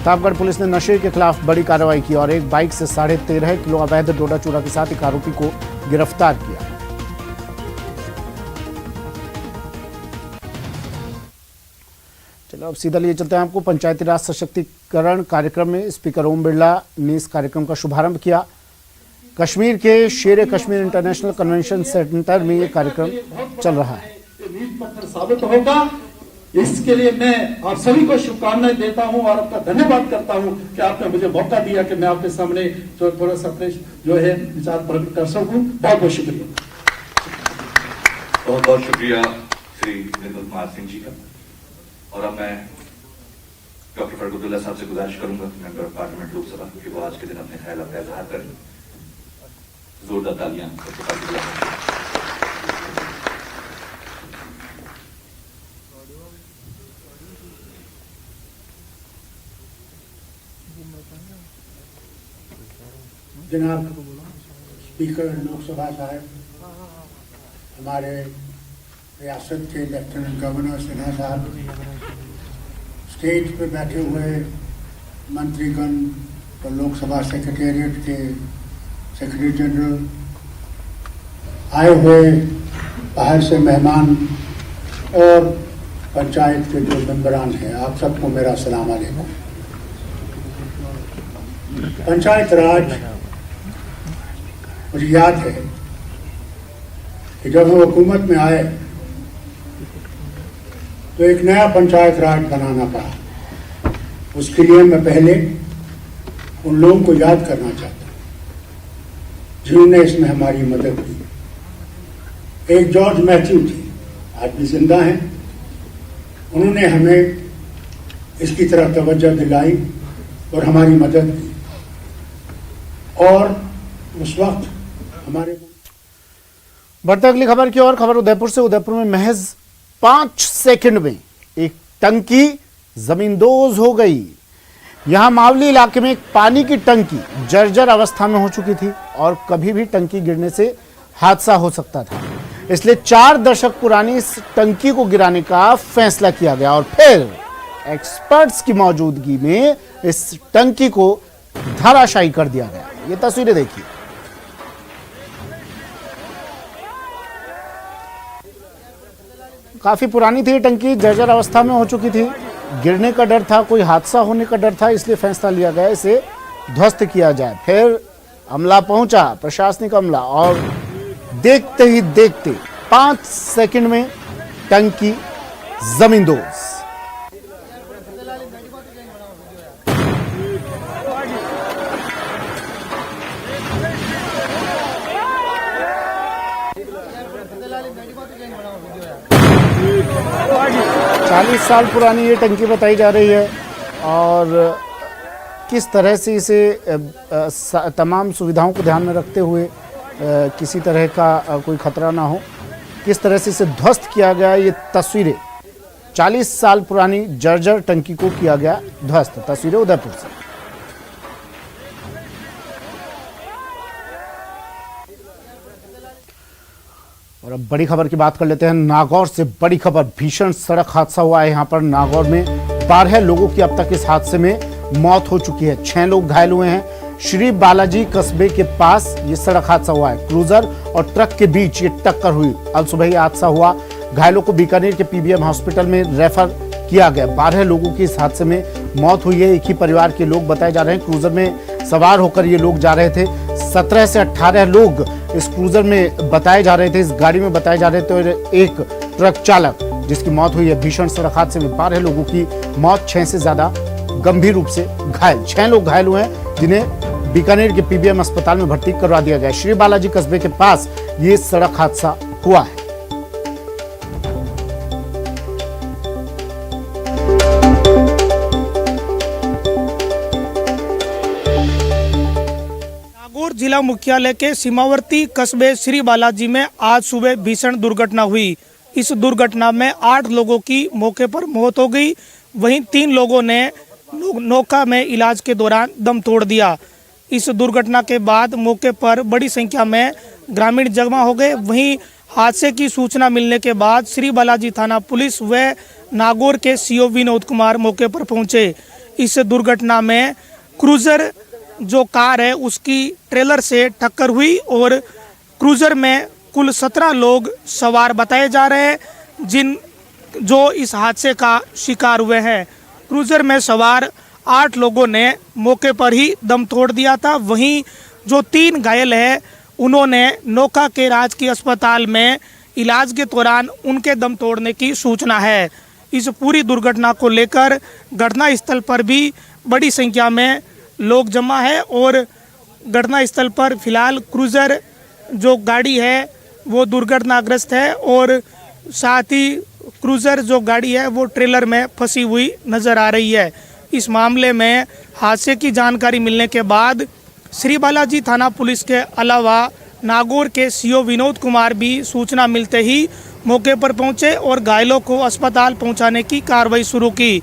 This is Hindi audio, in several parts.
प्रतापगढ़ पुलिस ने नशे के खिलाफ बड़ी कार्रवाई की और एक बाइक से 13.5 किलो अवैध डोडा चूरा के साथ एक आरोपी को गिरफ्तार किया। चलो अब सीधा लिए चलते हैं आपको पंचायती राज सशक्तिकरण कार्यक्रम में स्पीकर ओम बिरला ने इस कार्यक्रम का शुभारंभ किया। कश्मीर के शेर कश्मीर इंटरनेशनल कन्वेंशन सेंटर में ये कार्यक्रम चल रहा है। नींव पत्थर साबित होगा। इसके लिए मैं आप सभी को शुभकामनाएं देता हूं और आपका धन्यवाद करता हूं कि आपने मुझे मौका दिया कि मैं आपके सामने थोड़ा सा अपने जो है विचार प्रकट कर सकूं। बहुत बहुत शुक्रिया। बहुत बहुत शुक्रिया श्री निर्मल कुमार सिंह जी का। और अब मैं डॉक्टर फारूक अब्दुल्ला साहब से गुजारिश करूंगा कि मेंबर ऑफ पार्लियामेंट लोकसभा कि वो आज के दिन अपने ख्याल का इजहार करें। जोरदार तालियां। जनाब स्पीकर लोकसभा साहब, हमारे रियासत के लेफ्टिनेंट गवर्नर सिन्हा साहब, स्टेज पे बैठे हुए मंत्रीगण और लोकसभा सेक्रेटेरिएट के सेक्रेटरी जनरल, आए हुए बाहर से मेहमान और पंचायत के जो मेंबरान हैं, आप सबको मेरा सलाम अलैकुम। पंचायत राज मुझे याद है कि जब हम हुकूमत में आए तो एक नया पंचायत राज बनाना पड़ा। उसके लिए मैं पहले उन लोगों को याद करना चाहता हूँ जिन्होंने इसमें हमारी मदद की। एक जॉर्ज मैथ्यू थे, आज भी जिंदा हैं। उन्होंने हमें इसकी तरफ तवज्जो दिलाई और हमारी मदद की। और उस वक्त हमारे बढ़ते अगली खबर की ओर। खबर उदयपुर से। उदयपुर में महज 5 सेकंड में एक टंकी जमींदोज हो गई। यहां मावली इलाके में एक पानी की टंकी जर्जर अवस्था में हो चुकी थी और कभी भी टंकी गिरने से हादसा हो सकता था। इसलिए 4 दशक पुरानी इस टंकी को गिराने का फैसला किया गया और फिर एक्सपर्ट्स की मौजूदगी में इस टंकी को धराशायी कर दिया गया। ये तस्वीरें देखिए। काफी पुरानी थी टंकी, जर्जर अवस्था में हो चुकी थी। गिरने का डर था, कोई हादसा होने का डर था, इसलिए फैसला लिया गया इसे ध्वस्त किया जाए। फिर अमला पहुंचा, प्रशासनिक अमला, और देखते ही देखते 5 सेकंड में टंकी जमींदोज। चालीस साल पुरानी ये टंकी बताई जा रही है और किस तरह से इसे तमाम सुविधाओं को ध्यान में रखते हुए किसी तरह का कोई खतरा ना हो, किस तरह से इसे ध्वस्त किया गया। ये तस्वीरें 40 साल पुरानी जर्जर टंकी को किया गया ध्वस्त। तस्वीरें उदयपुर से। और अब बड़ी खबर की बात कर लेते हैं। नागौर से बड़ी खबर। भीषण सड़क हादसा हुआ है यहां पर नागौर में। 12 लोगों की अब तक इस हादसे में मौत हो चुकी है। 6 लोग घायल हुए हैं। श्री बालाजी कस्बे के पास ये सड़क हादसा हुआ है। क्रूजर और ट्रक के बीच ये टक्कर हुई। कल सुबह ये हादसा हुआ। घायलों को बीकानेर के पीबीएम हॉस्पिटल में रेफर किया गया। 12 लोगों की इस हादसे में मौत हुई है। एक ही परिवार के लोग बताए जा रहे हैं। क्रूजर में सवार होकर ये लोग जा रहे थे। 17 से 18 लोग इस क्रूजर में बताए जा रहे थे, इस गाड़ी में बताए जा रहे थे। और एक ट्रक चालक जिसकी मौत हुई है। भीषण सड़क हादसे में 12 लोगों की मौत, 6 से ज्यादा गंभीर रूप से घायल। 6 लोग घायल हुए हैं जिन्हें बीकानेर के पीबीएम अस्पताल में भर्ती करवा दिया गया। श्री बालाजी कस्बे के पास ये सड़क हादसा हुआ है। जिला मुख्यालय के सीमावर्ती कस्बे श्री बालाजी में आज सुबह भीषण दुर्घटना हुई। इस दुर्घटना में 8 लोगों की मौके पर मौत हो गई। वहीं 3 लोगों ने नौका में इलाज के दौरान दम तोड़ दिया। इस दुर्घटना के बाद मौके पर बड़ी संख्या में ग्रामीण जमा हो गए। वहीं हादसे की सूचना मिलने के बाद श्री बालाजी थाना पुलिस व नागौर के सीओ विनोद कुमार मौके पर पहुंचे। इस दुर्घटना में क्रूजर जो कार है उसकी ट्रेलर से टक्कर हुई और क्रूजर में कुल 17 लोग सवार बताए जा रहे हैं जो इस हादसे का शिकार हुए हैं। क्रूजर में सवार 8 लोगों ने मौके पर ही दम तोड़ दिया था। वहीं जो 3 घायल हैं उन्होंने नोका के राजकीय अस्पताल में इलाज के दौरान उनके दम तोड़ने की सूचना है। इस पूरी दुर्घटना को लेकर घटना स्थल पर भी बड़ी संख्या में लोग जमा है और घटना स्थल पर फिलहाल क्रूजर जो गाड़ी है वो दुर्घटनाग्रस्त है और साथ ही क्रूजर जो गाड़ी है वो ट्रेलर में फंसी हुई नजर आ रही है। इस मामले में हादसे की जानकारी मिलने के बाद श्री बालाजी थाना पुलिस के अलावा नागौर के सीओ विनोद कुमार भी सूचना मिलते ही मौके पर पहुंचे और घायलों को अस्पताल पहुंचाने की कार्रवाई शुरू की।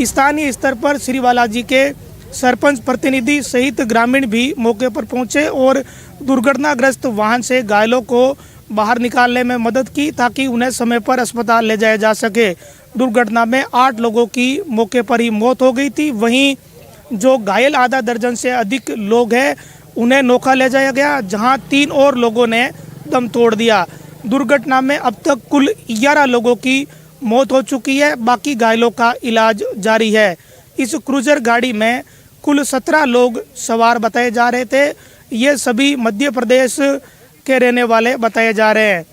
स्थानीय स्तर पर श्री बालाजी के सरपंच प्रतिनिधि सहित ग्रामीण भी मौके पर पहुंचे और दुर्घटनाग्रस्त वाहन से घायलों को बाहर निकालने में मदद की ताकि उन्हें समय पर अस्पताल ले जाया जा सके। दुर्घटना में 8 लोगों की मौके पर ही मौत हो गई थी। वहीं जो घायल आधा दर्जन से अधिक लोग हैं उन्हें नोखा ले जाया गया, जहां 3 और लोगों ने दम तोड़ दिया। दुर्घटना में अब तक कुल 11 लोगों की मौत हो चुकी है, बाकी घायलों का इलाज जारी है। इस क्रूजर गाड़ी में कुल 17 लोग सवार बताए जा रहे थे। ये सभी मध्य प्रदेश के रहने वाले बताए जा रहे हैं।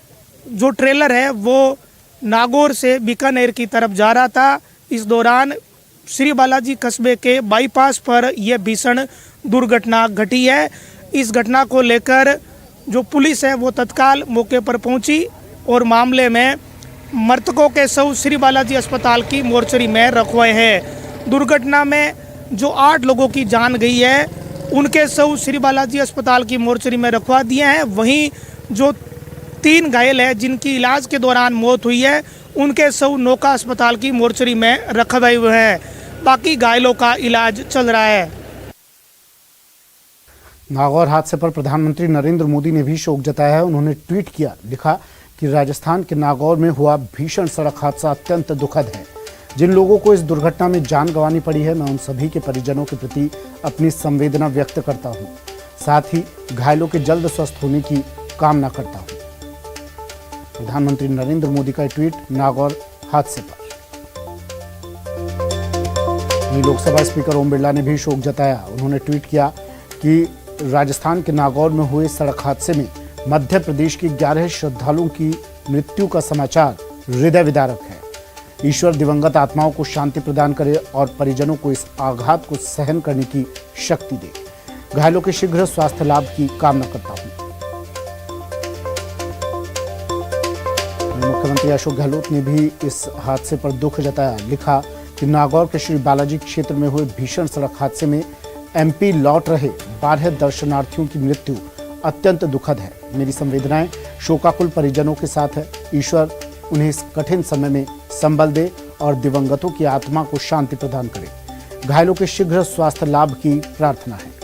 जो ट्रेलर है वो नागौर से बीकानेर की तरफ जा रहा था। इस दौरान श्री बालाजी कस्बे के बाईपास पर यह भीषण दुर्घटना घटी है। इस घटना को लेकर जो पुलिस है वो तत्काल मौके पर पहुंची और मामले में मृतकों के शव श्री बालाजी अस्पताल की मोर्चरी में रखवाए हैं। दुर्घटना में जो 8 लोगों की जान गई है उनके शव श्री बालाजी अस्पताल की मोर्चरी में रखवा दिए हैं। वहीं जो 3 घायल है जिनकी इलाज के दौरान मौत हुई है उनके शव नोका अस्पताल की मोर्चरी में रखवाए हुए हैं। बाकी घायलों का इलाज चल रहा है। नागौर हादसे पर प्रधानमंत्री नरेंद्र मोदी ने भी शोक जताया है। उन्होंने ट्वीट किया, लिखा कि राजस्थान के नागौर में हुआ भीषण सड़क हादसा अत्यंत दुखद है। जिन लोगों को इस दुर्घटना में जान गंवानी पड़ी है, मैं उन सभी के परिजनों के प्रति अपनी संवेदना व्यक्त करता हूं। साथ ही घायलों के जल्द स्वस्थ होने की कामना करता हूं। प्रधानमंत्री नरेंद्र मोदी का ट्वीट नागौर हादसे पर। वहीं लोकसभा स्पीकर ओम बिरला ने भी शोक जताया। उन्होंने ट्वीट किया कि राजस्थान के नागौर में हुए सड़क हादसे में मध्य प्रदेश के 11 श्रद्धालुओं की मृत्यु का समाचार हृदय विदारक है। ईश्वर दिवंगत आत्माओं को शांति प्रदान करे और परिजनों को इस आघात को सहन करने की शक्ति दे। घायलों के शीघ्र स्वास्थ्य लाभ की कामना करता हूं। मुख्यमंत्री अशोक गहलोत ने भी इस हादसे पर दुख जताया। लिखा कि नागौर के श्री बालाजी क्षेत्र में हुए भीषण सड़क हादसे में एमपी लौट रहे 12 दर्शनार्थियों की मृत्यु अत्यंत दुखद है। मेरी संवेदनाएं शोकाकुल परिजनों के साथ है। ईश्वर उन्हें इस कठिन समय में संबल दे और दिवंगतों की आत्मा को शांति प्रदान करे। घायलों के शीघ्र स्वास्थ्य लाभ की प्रार्थना है।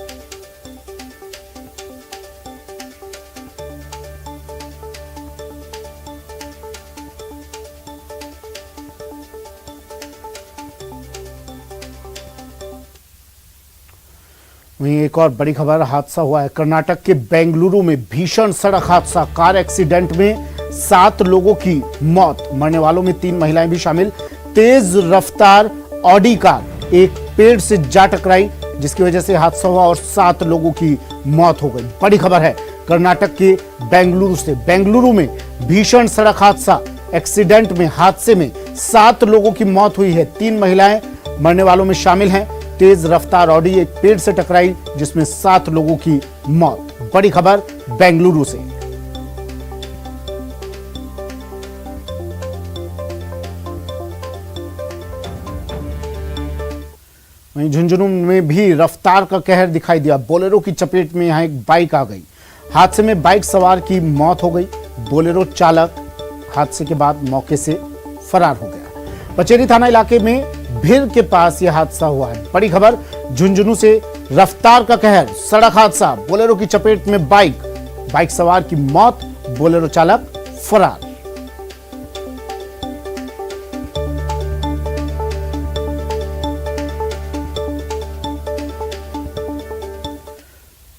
वहीं एक और बड़ी खबर, हादसा हुआ है कर्नाटक के बेंगलुरु में। भीषण सड़क हादसा, कार एक्सीडेंट में 7 लोगों की मौत, मरने वालों में 3 महिलाएं भी शामिल। तेज रफ्तार ऑडी कार एक पेड़ से जा टकराई जिसकी वजह से हादसा हुआ और 7 लोगों की मौत हो गई। बड़ी खबर है कर्नाटक के बेंगलुरु से। बेंगलुरु में भीषण सड़क हादसा, एक्सीडेंट में हादसे में 7 लोगों की मौत हुई है। 3 महिलाएं मरने वालों में शामिल हैं। तेज रफ्तार ऑडी एक पेड़ से टकराई जिसमें 7 लोगों की मौत। बड़ी खबर बेंगलुरु से। वहीं झुंझुनू में भी रफ्तार का कहर दिखाई दिया। बोलेरो की चपेट में यहां एक बाइक आ गई। हादसे में बाइक सवार की मौत हो गई। बोलेरो चालक हादसे के बाद मौके से फरार हो गया। पचेरी थाना इलाके में भिर के पास यह हादसा हुआ है। बड़ी खबर झुंझुनू से, रफ्तार का कहर, सड़क हादसा, बोलेरो की चपेट में बाइक सवार की मौत, बोलेरो चालक फरार।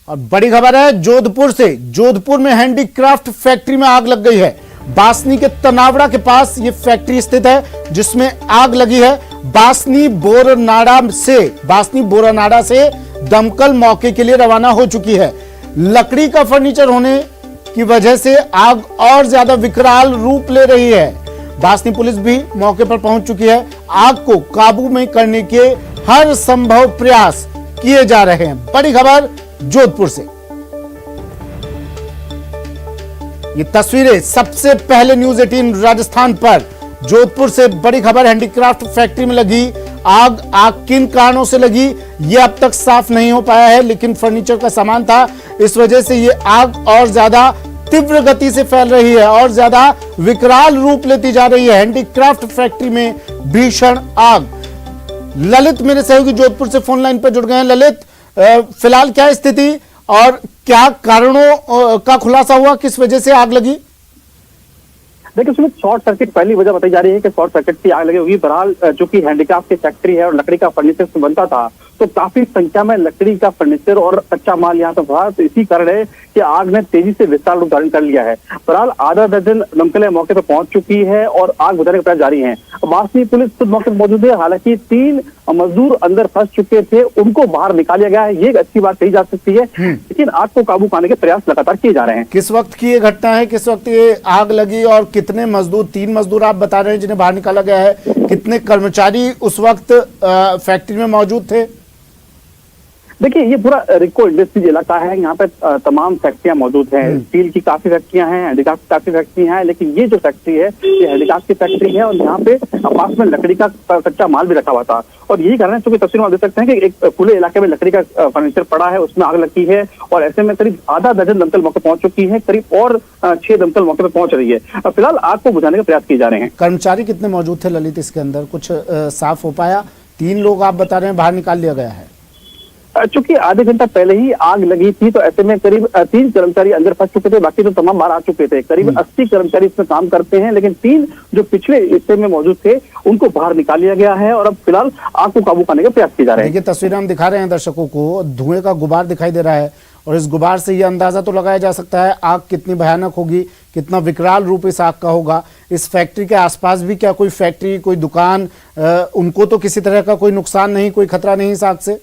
और बड़ी खबर है जोधपुर से। जोधपुर में हैंडीक्राफ्ट फैक्ट्री में आग लग गई है। बासनी के तनावड़ा के पास ये फैक्ट्री स्थित है जिसमें आग लगी है। बासनी बोरानाड़ा से दमकल मौके के लिए रवाना हो चुकी है। लकड़ी का फर्नीचर होने की वजह से आग और ज्यादा विकराल रूप ले रही है। बासनी पुलिस भी मौके पर पहुंच चुकी है। आग को काबू में करने के हर संभव प्रयास किए जा रहे हैं। बड़ी खबर जोधपुर से। ये तस्वीरें सबसे पहले न्यूज 18 राजस्थान पर। जोधपुर से बड़ी खबर, हैंडीक्राफ्ट फैक्ट्री में लगी आग। आग किन कारणों से लगी ये अब तक साफ नहीं हो पाया है, लेकिन फर्नीचर का सामान था, इस वजह से ये आग और ज्यादा तीव्र गति से फैल रही है और ज्यादा विकराल रूप लेती जा रही है। हैंडीक्राफ्ट फैक्ट्री में भीषण आग। ललित मेरे सहयोगी जोधपुर से फोन लाइन पर जुड़ गए हैं। ललित, फिलहाल क्या स्थिति और क्या कारणों का खुलासा हुआ, किस वजह से आग लगी? देखिए उसमें शॉर्ट सर्किट पहली वजह बताई जा रही है कि शॉर्ट सर्किट की आग लगी होगी। बहरहाल जो कि हैंडीक्राफ्ट की फैक्ट्री है और लकड़ी का फर्नीचर से बनता था, तो काफी संख्या में लकड़ी का फर्नीचर और कच्चा माल यहाँ पर था, तो इसी कारण है कि आग ने तेजी से विस्तार रूप धारण कर लिया है। बहरहाल आधा दर्जन दमकलें मौके पर पहुंच चुकी है और आग बुझाने के प्रयास जारी है। बासनी पुलिस खुद मौके पर मौजूद है। हालांकि 3 मजदूर अंदर फंस चुके थे, उनको बाहर निकाल लिया गया है, ये एक अच्छी बात कही जा सकती है। लेकिन आग को काबू पाने के प्रयास लगातार किए जा रहे हैं। किस वक्त की ये घटना है, किस वक्त ये आग लगी और कितने मजदूर, 3 मजदूर आप बता रहे हैं जिन्हें बाहर निकाला गया है, कितने कर्मचारी उस वक्त फैक्ट्री में मौजूद थे? देखिए ये पूरा रिको इंडस्ट्रीज इलाका है, यहाँ पे तमाम फैक्ट्रियां मौजूद हैं। स्टील की काफी फैक्ट्रियां हैं, हैंडीक्राफ्ट की काफी फैक्ट्रियां हैं, लेकिन ये जो फैक्ट्री है ये हैंडीक्राफ्ट की फैक्ट्री है और यहाँ पे पास में लकड़ी का कच्चा माल भी रखा हुआ था। और यही कारण है, क्योंकि तस्वीर में आप देख सकते हैं कि एक खुले इलाके में लकड़ी का फर्नीचर पड़ा है, उसमें आग लगी है और ऐसे में करीब आधा दर्जन दमकल मौके पहुंच चुकी है, करीब और 6 दमकल मौके पर पहुंच रही है। फिलहाल आग को बुझाने के प्रयास किए जा रहे हैं। कर्मचारी कितने मौजूद थे ललित इसके अंदर, कुछ साफ हो पाया? 3 लोग आप बता रहे हैं बाहर निकाल लिया गया है। चूंकि आधे घंटा पहले ही आग लगी थी, तो ऐसे में करीब 3 कर्मचारी अंदर फंस चुके थे, बाकी तो तमाम बाहर आ चुके थे। करीब 80 कर्मचारी इसमें काम करते हैं, लेकिन 3 जो पिछले हिस्से में मौजूद थे उनको बाहर निकाल लिया गया है और अब फिलहाल आग को काबू पाने के प्रयास किए जा रहे हैं। देखिए तस्वीरें हम दिखा रहे हैं दर्शकों को, धुएं का गुबार दिखाई दे रहा है और इस गुबार से यह अंदाजा तो लगाया जा सकता है आग कितनी भयानक होगी, कितना विकराल रूप इस आग का होगा। इस फैक्ट्री के आसपास भी क्या कोई फैक्ट्री, कोई दुकान, उनको तो किसी तरह का कोई नुकसान नहीं, कोई खतरा नहीं इस आग से?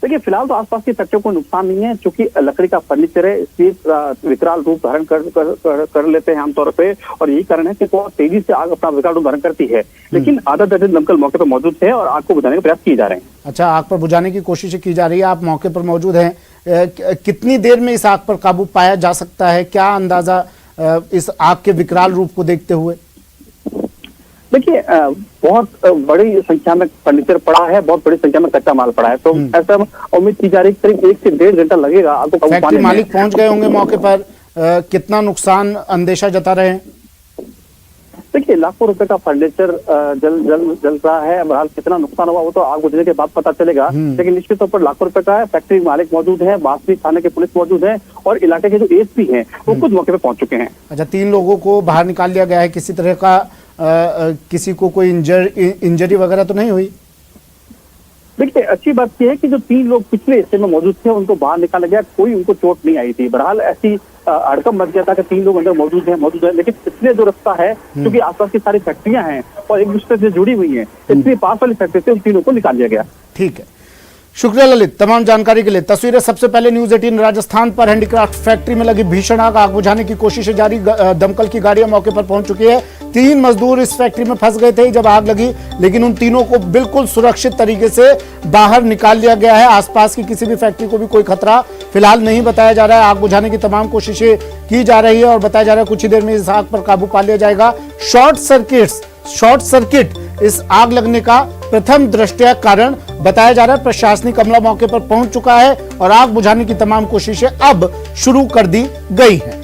देखिए फिलहाल तो आसपास की फैक्ट्रियों को नुकसान नहीं है, क्योंकि लकड़ी का फर्नीचर है, इसलिए विकराल रूप धारण कर लेते हैं आमतौर पे और यही कारण है कि बहुत तेजी से आग अपना विकराल रूप धारण करती है। लेकिन आधा दर्जन दमकल मौके पर मौजूद है और आग को बुझाने के प्रयास किए जा रहे हैं। अच्छा, आग पर बुझाने की कोशिश की जा रही है, आप मौके पर मौजूद हैं। कितनी देर में इस आग पर काबू पाया जा सकता है, क्या अंदाजा इस आग के विकराल रूप को देखते हुए? देखिए बहुत बड़ी संख्या में फर्नीचर पड़ा है, बहुत बड़ी संख्या में कच्चा माल पड़ा है, तो ऐसा उम्मीद की जा रही है करीब 1 से 1.5 घंटा लगेगा आपको काबू पाने में। मालिक पहुंच गए होंगे मौके पर, कितना नुकसान अंदेशा जता रहे हैं? देखिए लाखों रुपए का फर्नीचर जल रहा है। बहरहाल कितना नुकसान हुआ वो तो आग बुझने के बाद पता चलेगा, लेकिन निश्चित तौर पर लाखों रुपए का है। फैक्ट्री मालिक मौजूद है, बासनी थाने के पुलिस मौजूद है और इलाके के जो एसपी हैं वो खुद मौके पे पहुंच चुके हैं। अच्छा, 3 लोगों को बाहर निकाल लिया गया है, किसी तरह का किसी को कोई इंजरी वगैरह तो नहीं हुई? देखिए अच्छी बात यह है कि जो 3 लोग पिछले हिस्से में मौजूद थे उनको बाहर निकाला गया, कोई उनको चोट नहीं आई थी। बहरहाल ऐसी हड़कंप मच गया था कि 3 लोग अंदर मौजूद है, लेकिन इसलिए जो रास्ता है, क्योंकि आसपास की सारी फैक्ट्रियां हैं और एक दूसरे से जुड़ी हुई हैं, इसलिए पास वाली फैक्ट्री से उन 3 को निकाल दिया गया। ठीक है, शुक्रिया ललित तमाम जानकारी के लिए। तस्वीरें सबसे पहले न्यूज 18 राजस्थान पर। हैंडीक्राफ्ट फैक्ट्री में लगी भीषण आग बुझाने की कोशिशें जारी, दमकल की गाड़ियां मौके पर पहुंच चुकी है। 3 मजदूर इस फैक्ट्री में फंस गए थे जब आग लगी, लेकिन उन तीनों को बिल्कुल सुरक्षित तरीके से बाहर निकाल लिया गया है। आसपास की किसी भी फैक्ट्री को भी कोई खतरा फिलहाल नहीं बताया जा रहा है। आग बुझाने की तमाम कोशिशें की जा रही है और बताया जा रहा है कुछ ही देर में इस आग पर काबू पा लिया जाएगा। शॉर्ट सर्किट इस आग लगने का प्रथम दृष्टया कारण बताया जा रहा है। प्रशासनिक अमला मौके पर पहुंच चुका है और आग बुझाने की तमाम कोशिशें अब शुरू कर दी गई हैं।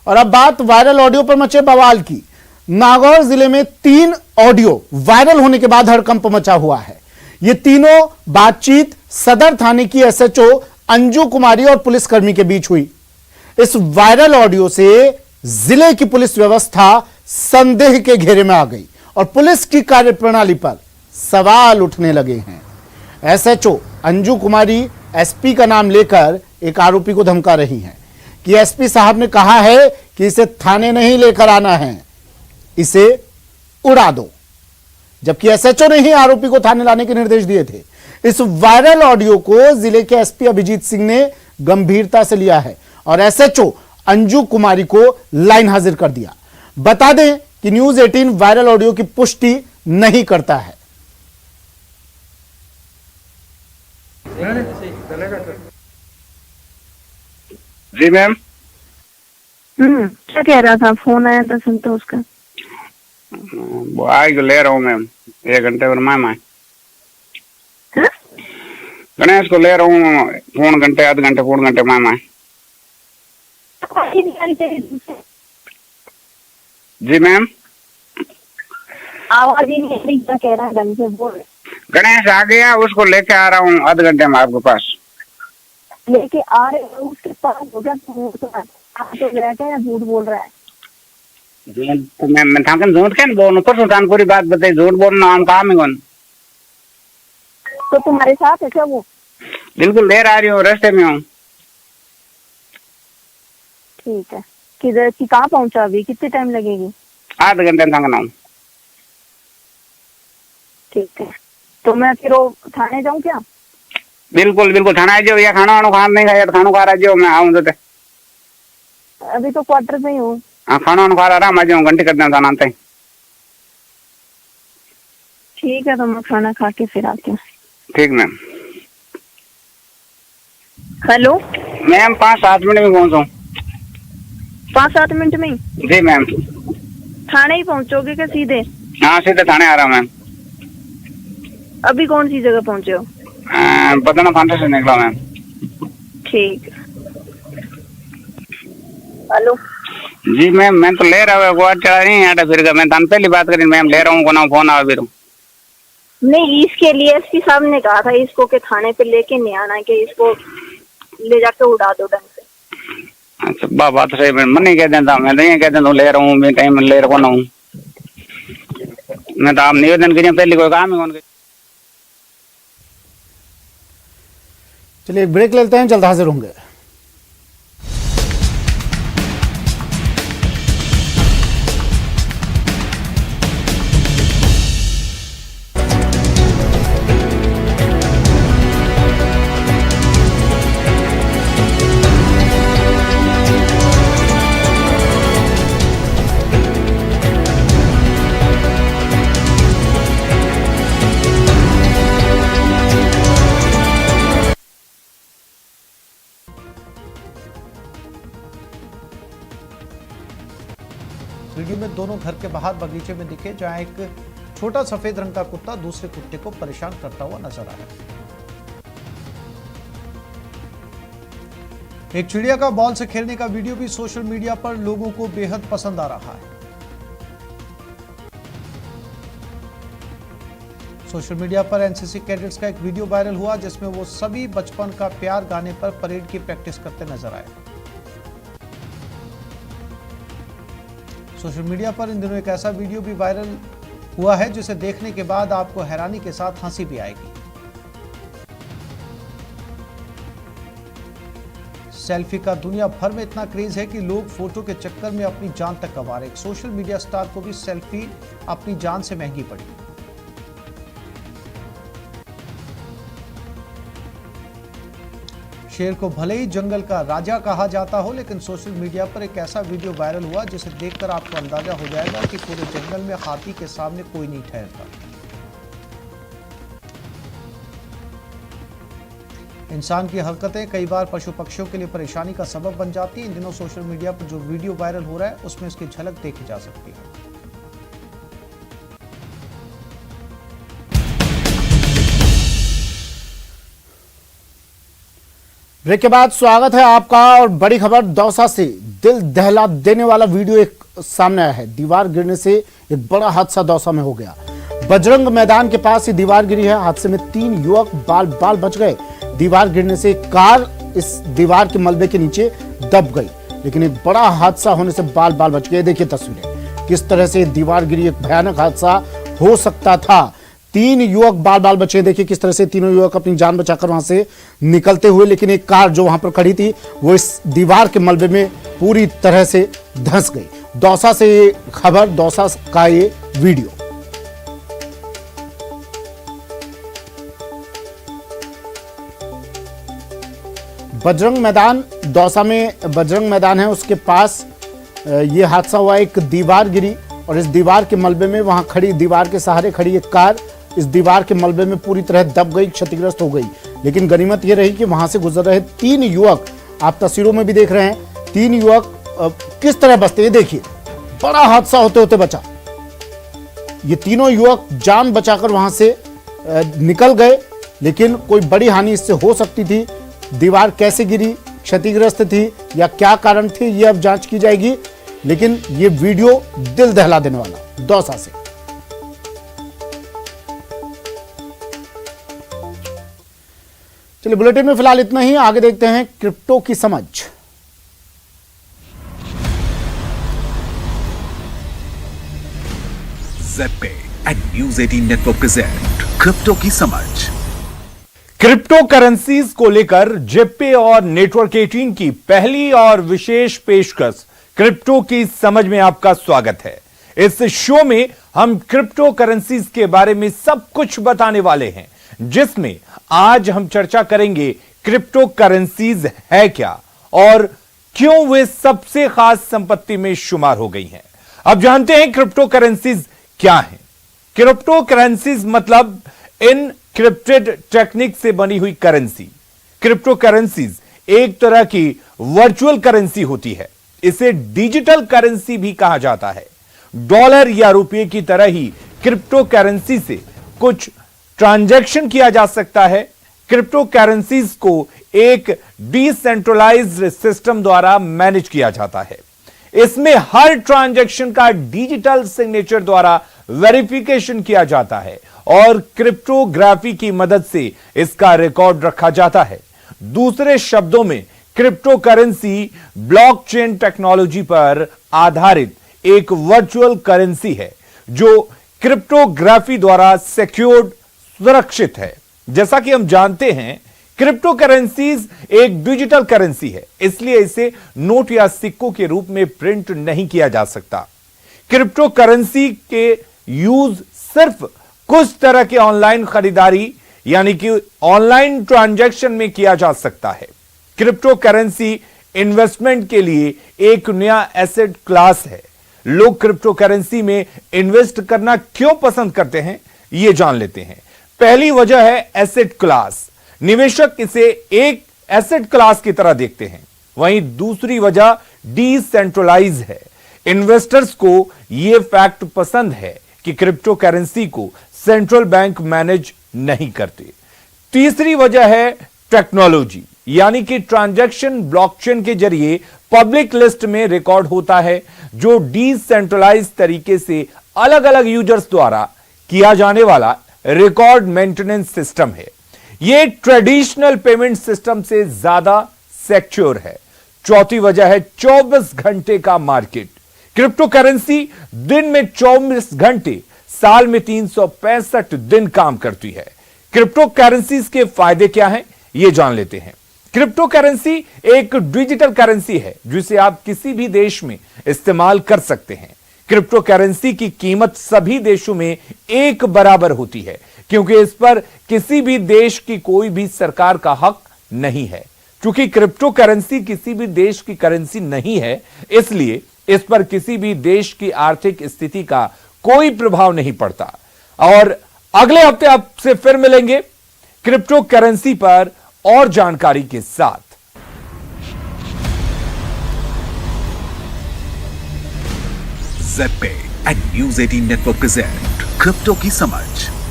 और अब बात वायरल ऑडियो पर मचे बवाल की। नागौर जिले में 3 ऑडियो वायरल होने के बाद हड़कंप मचा हुआ है। ये तीनों बातचीत सदर थाने की एसएचओ अंजू कुमारी और पुलिसकर्मी के बीच हुई। इस वायरल ऑडियो से जिले की पुलिस व्यवस्था संदेह के घेरे में आ गई और पुलिस की कार्यप्रणाली पर सवाल उठने लगे हैं। एसएचओ अंजू कुमारी एसपी का नाम लेकर एक आरोपी को धमका रही हैं कि एसपी साहब ने कहा है कि इसे थाने नहीं लेकर आना है, इसे उड़ा दो, जबकि एसएचओ ने ही आरोपी को थाने लाने के निर्देश दिए थे। इस वायरल ऑडियो को जिले के एसपी अभिजीत सिंह ने गंभीरता से लिया है और एसएचओ अंजू कुमारी को लाइन हाजिर कर दिया। बता दें कि न्यूज 18 वायरल ऑडियो की पुष्टि नहीं करता है। जी मैम। क्या कह रहा था? फोन आया था संतोष का। वो आज ले रहा हूँ मैम, 1 घंटे पर मैम आए। गणेश को ले रहा हूँ, पौन घंटे आधे घंटे पौन घंटे मैम आए। जी मैम। आवाज ही नहीं आ रही, क्या कह रहा है? ढंग से बोल। गणेश आ गया, उसको लेके आ रहा हूँ आधे घंटे में आपके पास। लेके आ रहे हो उसके पास? हो गया तो गया क्या या झूठ बोल रहा है? तो मैं था झूठ क्या बोलूं? परसों थान पूरी बात बताई, झूठ बोलना हम काम है कौन? तो तुम्हारे साथ है क्या वो? बिल्कुल देर आ रही हूँ, रास्ते में हूँ। ठीक है, किधर की कहाँ पहुँचा अभी? कितनी टाइम लगेगी? आधे घंटे थकना हूँ। ठीक है, तो मैं फिर वो थाने जाऊँ क्या? बिल्कुल बिल्कुल थाना आ जाओ, या खाना वाना खाना नहीं खाया खाना खा रहा मैं आऊँ तो। अभी तो क्वार्टर में ही हूँ। हाँ खाना वाना खा रहा मैं जाऊँ, घंटे कर देना थाना। ठीक है, तो मैं खाना खा के फिर आती हूँ। ठीक मैम। हेलो मैम 5-7 मिनट में पहुँचाऊँ। 5-7 मिनट में? जी मैम। थाने ही पहुँचोगे क्या सीधे? हाँ सीधे थाने आ रहा हूँ मैम। अभी कौन सी जगह पहुँचे हो? पता ना फांटा से निकला मैम। ठीक है। हेलो जी मैम, मैं तो ले रहा हूँ, वो चला नहीं आटा फिर का। मैं थाने पहली बात करी मैम, ले रहा हूँ को ना फोन आवा फिर। नहीं, इसके लिए एसपी साहब ने कहा था इसको के थाने पे लेके नहीं आना, कि इसको ले जाके उड़ा दो ढंग से। अच्छा बात तो सही, मैं नहीं कह देता, मैं तो ये कह देता हूँ ले रहा हूँ, मैं टाइम ले रहा हूँ। मैं तो आप निवेदन करिए, पहले कोई काम है कौन? चलिए एक ब्रेक लेते हैं, जल्द हाजिर होंगे। वीडियो में दोनों घर के बाहर बगीचे में दिखे, जहां एक छोटा सफेद रंग का कुत्ता दूसरे कुत्ते को परेशान करता हुआ नजर आया। एक चिड़िया का बॉल से खेलने का वीडियो भी सोशल मीडिया पर लोगों को बेहद पसंद आ रहा है। सोशल मीडिया पर एनसीसी कैडेट्स का एक वीडियो वायरल हुआ, जिसमें वो सभी बचपन का प्यार गाने पर परेड की प्रैक्टिस करते नजर आए। सोशल मीडिया पर इन दिनों एक ऐसा वीडियो भी वायरल हुआ है, जिसे देखने के बाद आपको हैरानी के साथ हंसी भी आएगी। सेल्फी का दुनिया भर में इतना क्रेज है कि लोग फोटो के चक्कर में अपनी जान तक गंवा रहे। एक सोशल मीडिया स्टार को भी सेल्फी अपनी जान से महंगी पड़ी। शेर को भले ही जंगल का राजा कहा जाता हो, लेकिन सोशल मीडिया पर एक ऐसा वीडियो वायरल हुआ जिसे देखकर आपको अंदाजा हो जाएगा कि पूरे जंगल में हाथी के सामने कोई नहीं ठहरता। इंसान की हरकतें कई बार पशु पक्षियों के लिए परेशानी का सबब बन जाती है। इन दिनों सोशल मीडिया पर जो वीडियो वायरल हो रहा है, उसमें इसकी झलक देखी जा सकती है। ब्रेक के बाद स्वागत है आपका। और बड़ी खबर दौसा से दिल दहला देने वाला वीडियो एक सामने आया है। दीवार गिरने से एक बड़ा हादसा दौसा में हो गया। बजरंग मैदान के पास ये दीवार गिरी है। हादसे में 3 युवक बाल बच गए। दीवार गिरने से एक कार इस दीवार के मलबे के नीचे दब गई, लेकिन एक बड़ा हादसा होने से बाल बच गए। देखिए तस्वीरें, किस तरह से दीवार गिरी। एक भयानक हादसा हो सकता था। 3 युवक बाल बाल बचे। देखिए किस तरह से तीनों युवक अपनी जान बचाकर वहां से निकलते हुए, लेकिन एक कार जो वहां पर खड़ी थी वो इस दीवार के मलबे में पूरी तरह से धंस गई। दौसा से ये खबर, दौसा का ये वीडियो। बजरंग मैदान, दौसा में बजरंग मैदान है, उसके पास ये हादसा हुआ। एक दीवार गिरी और इस दीवार के मलबे में वहां खड़ी, दीवार के सहारे खड़ी एक कार इस दीवार के मलबे में पूरी तरह दब गई, क्षतिग्रस्त हो गई। लेकिन गनीमत यह रही कि वहां से गुजर रहे 3 युवक, आप तस्वीरों में भी देख रहे हैं, 3 युवक किस तरह बचते, ये देखिए, बड़ा हादसा होते होते बचा। ये तीनों युवक जान बचाकर वहां से निकल गए, लेकिन कोई बड़ी हानि इससे हो सकती थी। दीवार कैसे गिरी, क्षतिग्रस्त थी या क्या कारण थे, ये अब जांच की जाएगी। लेकिन ये वीडियो दिल दहला देने वाला, दौसा से। चलिए बुलेटिन में फिलहाल इतना ही, आगे देखते हैं क्रिप्टो की समझ। Z and news 18 network present crypto की समझ। क्रिप्टो करेंसीज को लेकर जेपे और नेटवर्क 18 की पहली और विशेष पेशकश क्रिप्टो की समझ में आपका स्वागत है। इस शो में हम क्रिप्टो करेंसीज के बारे में सब कुछ बताने वाले हैं, जिसमें आज हम चर्चा करेंगे क्रिप्टो करेंसीज है क्या और क्यों वे सबसे खास संपत्ति में शुमार हो गई हैं। अब जानते हैं क्रिप्टो करेंसीज क्या है। क्रिप्टो करेंसीज मतलब इनक्रिप्टेड टेक्निक से बनी हुई करेंसी। क्रिप्टो करेंसीज एक तरह की वर्चुअल करेंसी होती है। इसे डिजिटल करेंसी भी कहा जाता है। डॉलर या रुपये की तरह ही क्रिप्टो करेंसी से कुछ ट्रांजैक्शन किया जा सकता है। क्रिप्टो करेंसीज को एक डिसेंट्रलाइज्ड सिस्टम द्वारा मैनेज किया जाता है। इसमें हर ट्रांजैक्शन का डिजिटल सिग्नेचर द्वारा वेरिफिकेशन किया जाता है और क्रिप्टोग्राफी की मदद से इसका रिकॉर्ड रखा जाता है। दूसरे शब्दों में क्रिप्टो करेंसी ब्लॉकचेन टेक्नोलॉजी पर आधारित एक वर्चुअल करेंसी है जो क्रिप्टोग्राफी द्वारा सिक्योर्ड, सुरक्षित है। जैसा कि हम जानते हैं, क्रिप्टो करेंसीज एक डिजिटल करेंसी है, इसलिए इसे नोट या सिक्कों के रूप में प्रिंट नहीं किया जा सकता। क्रिप्टो करेंसी के यूज सिर्फ कुछ तरह के ऑनलाइन खरीदारी यानी कि ऑनलाइन ट्रांजैक्शन में किया जा सकता है। क्रिप्टो करेंसी इन्वेस्टमेंट के लिए एक नया एसेट क्लास है। लोग क्रिप्टो करेंसी में इन्वेस्ट करना क्यों पसंद करते हैं, यह जान लेते हैं। पहली वजह है एसेट क्लास। निवेशक इसे एक एसेट क्लास की तरह देखते हैं। वहीं दूसरी वजह डिसेंट्रलाइज है। इन्वेस्टर्स को यह फैक्ट पसंद है कि क्रिप्टो करेंसी को सेंट्रल बैंक मैनेज नहीं करते। तीसरी वजह है टेक्नोलॉजी, यानी कि ट्रांजैक्शन ब्लॉकचेन के जरिए पब्लिक लिस्ट में रिकॉर्ड होता है, जो डिसेंट्रलाइज तरीके से अलग अलग यूजर्स द्वारा किया जाने वाला रिकॉर्ड मेंटेनेंस सिस्टम है। यह ट्रेडिशनल पेमेंट सिस्टम से ज्यादा सिक्योर है। चौथी वजह है 24 घंटे का मार्केट। क्रिप्टो करेंसी दिन में 24 घंटे, साल में 365 दिन काम करती है। क्रिप्टो करेंसीज के फायदे क्या हैं, यह जान लेते हैं। क्रिप्टो करेंसी एक डिजिटल करेंसी है जिसे आप किसी भी देश में इस्तेमाल कर सकते हैं। क्रिप्टो करेंसी की कीमत सभी देशों में एक बराबर होती है, क्योंकि इस पर किसी भी देश की कोई भी सरकार का हक नहीं है। क्योंकि क्रिप्टो करेंसी किसी भी देश की करेंसी नहीं है, इसलिए इस पर किसी भी देश की आर्थिक स्थिति का कोई प्रभाव नहीं पड़ता। और अगले हफ्ते आपसे फिर मिलेंगे क्रिप्टो करेंसी पर और जानकारी के साथ। Z and news 18 network present crypto की समझ।